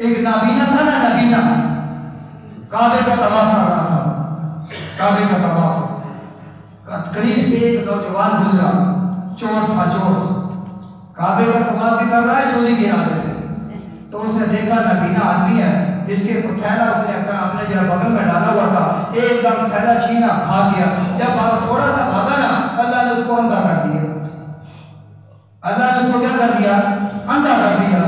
ایک نابینا تھا نا، نابینا کعبے کا طواف کر رہا تھا، کعبے کا طواف، قریب سے ایک نوجوان گزرا، چور تھا، چور کعبے کا طواف بھی کر رہا ہے چوری کے ارادے سے، تو اس نے دیکھا نابینا آدمی ہے، اس کے تھیلا اس نے اپنے جو بغل میں ڈالا ہوا تھا، ایک دم تھیلا چھینا بھاگ گیا، جب تھوڑا سا بھاگا نا اللہ نے اس کو اندھا کر دیا، اللہ نے اس کو کیا کر دیا؟ اندھا کر دیا۔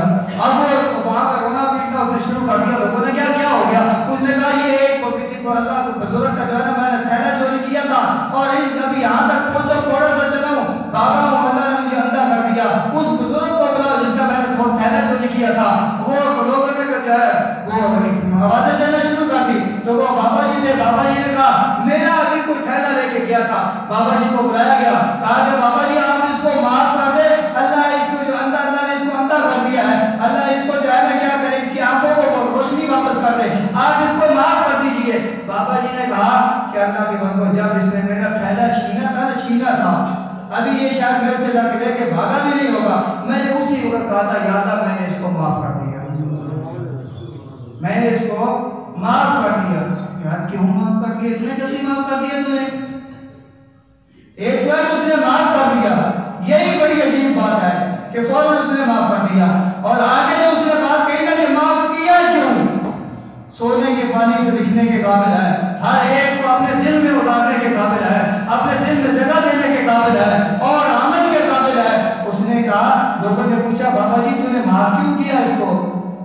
اب وہ وہاں پر رونا پیٹنا اس نے شروع کر دیا، لوگوں نے کیا ہو گیا؟ اس نے کہا یہ ایک کسی کو اللہ کو بزرگ کا جو ہے نا میں نے تھیلا چوری کیا تھا اور ابھی یہاں تک پہنچا تھوڑا سا چلا ہوں بھاگا ہوں، اللہ نے مجھے اندھا کر دیا، اس بزرگ کو بلاؤ جس کا میں نے تھیلا چوری کیا تھا۔ وہ لوگوں نے جو ہے وہ آوازیں دینا شروع کر دی، تو وہ بابا جی تھے، بابا جی نے کہا میرا ابھی کوئی تھیلا لے کے گیا تھا، بابا جی کو بلایا گیا، کہا کہ بابا جی آپ اس کو معاف کر دے، اللہ اس کو جو اندھا، اللہ نے اس کو اندھا کر دیا ہے، اللہ اس کو جو ہے نا کیا کرے، اس کی آنکھوں کو روشنی واپس کر دے، آپ اس کو معاف کر دیجئے۔ بابا جی نے کہا کہ اللہ کے بندو جب اس نے میرا تھیلا چھینا تھا ابھی یہ شاید میرے سے جا کے لے کے بھاگا بھی نہیں ہوگا، میں نے اسی وقت کہا تھا یا اللہ میں نے اس کو معاف کر دیا، میں نے اس کو معاف کر دیا۔ یار کیوں معاف کر دیا؟ اتنے جلدی معاف کر دیا تو نے؟ ایک بار اس نے معاف کر دیا، یہی بڑی عجیب بات ہے کہ فوراً اس نے معاف کر دیا، اور آگے جو اس نے بات کہی نا کہ معاف کیا کیوں؟ سونے کے پانی سے لکھنے کے قابل ہے، ہر ایک کو اپنے دل میں اتارنے کے قابل ہے، اپنے دل میں جگہ دینے کے قابل ہے اور عمل کے قابل ہے۔ اس نے کہا، لوگوں نے پوچھا بابا جی تو نے معاف کیوں کیا اس کو؟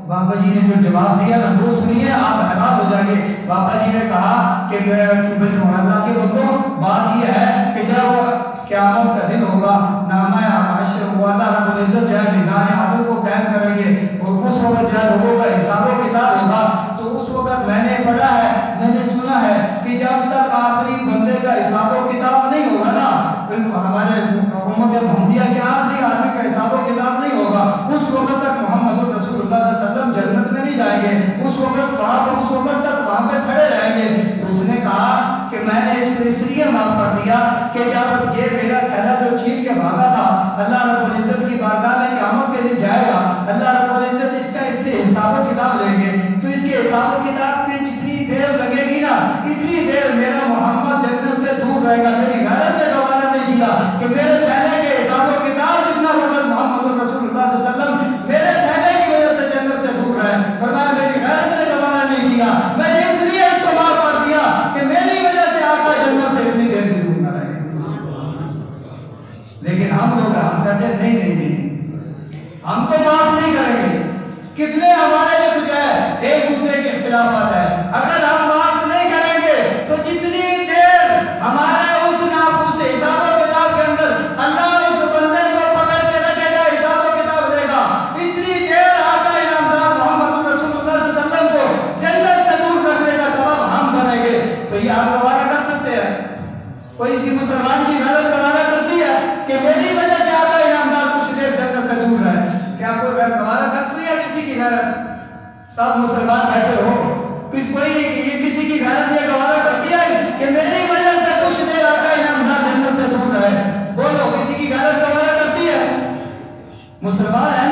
بابا جی نے جو جواب دیا نا وہ سنیے آپ حیران ہو جائیں گے۔ بابا جی نے کہا کہ اللہ کے بندو بات یہ ہے کہ جب قیامت کا دن ہوگا نامہ معاشر وہ اللہ رب العزت جو ہے میزان عدل کو قائم کریں گے، اور اس وقت جو ہے لوگوں کا حساب و کتاب ہوگا، تو اس وقت میں نے پڑھا ہے، میں نے سنا ہے کہ جب تک آخری بندے کا حساب و کتاب نہیں ہوگا نا، ہمارے امت محمدیہ کے آخری آدمی کا حساب و کتاب نہیں ہوگا، اس وقت تک محمد رسول اللہ صلی اللہ علیہ وسلم جنت میں نہیں جائیں گے، اس وقت وہاں پہ اس وقت تک وہاں پہ کھڑے رہیں گے۔ تو اس نے کہا کہ میں نے اس کو اس لیے معاف کر دیا کہ جب یہ میرا تھیلا جو چھین کے بھاگا تھا اللہ رب العزت کی بارگاہ میں قیامت کے دن جائے گا، اللہ رب العزت اس سے حساب و کتاب لیں گے، تو اس کے حساب و کتاب پہ جتنی دیر لگے گی نا اتنی دیر میرا محمد جنت سے دور رہے گا۔ میری غیرت نے گوارا نہیں کیا کہ میرے تھیلے کے حساب و کتاب جتنا وقت محمد رسول اللہ صلی اللہ علیہ وسلم میرے تھیلے کی وجہ سے جنت سے دور رہے، فرمایا میری غیرت نے گوارا نہیں کیا، میں نے اس لیے اس کو معاف کر دیا کہ میری وجہ سے آقا جنت سے اتنی دیر بھی دور نہ رہے۔ لیکن ہم لوگ ہم کہتے ہیں نہیں ہم تو معاف نہیں کریں گے، کتنے ہمارے جو ہے ایک دوسرے کے اختلافات ہیں، اگر ہم معاف نہیں کریں گے تو جتنی دیر ہمارے اس ناقوس حساب و کتاب کے اندر اللہ اس بندے کو پکڑ کے رکھے گا، حساب و کتاب لے گا، اتنی دیر آقا انعامدار محمد رسول اللہ صلی اللہ علیہ وسلم کو جنت سے دور رکھنے کا سبب ہم بنیں گے۔ تو یہ آپ گوارا کر سکتے ہیں؟ کوئی مسلمان کی غیرت گوارا کرتی ہے کہ میری وجہ سے آقا انعامدار کچھ دیر جنت سے دور رہے؟ کیا کوئی گوارا کر سکتی ہے کسی کی غیرت؟ سب مسلمان بیٹھے ہو، کسی کی غیرت یہ گوارا کرتی ہے کہ میری وجہ سے کچھ دیر آقا انعامدار جنت سے دور رہے؟ بولو کسی کی غیرت گوارا کرتی ہے؟ مسلمان ہے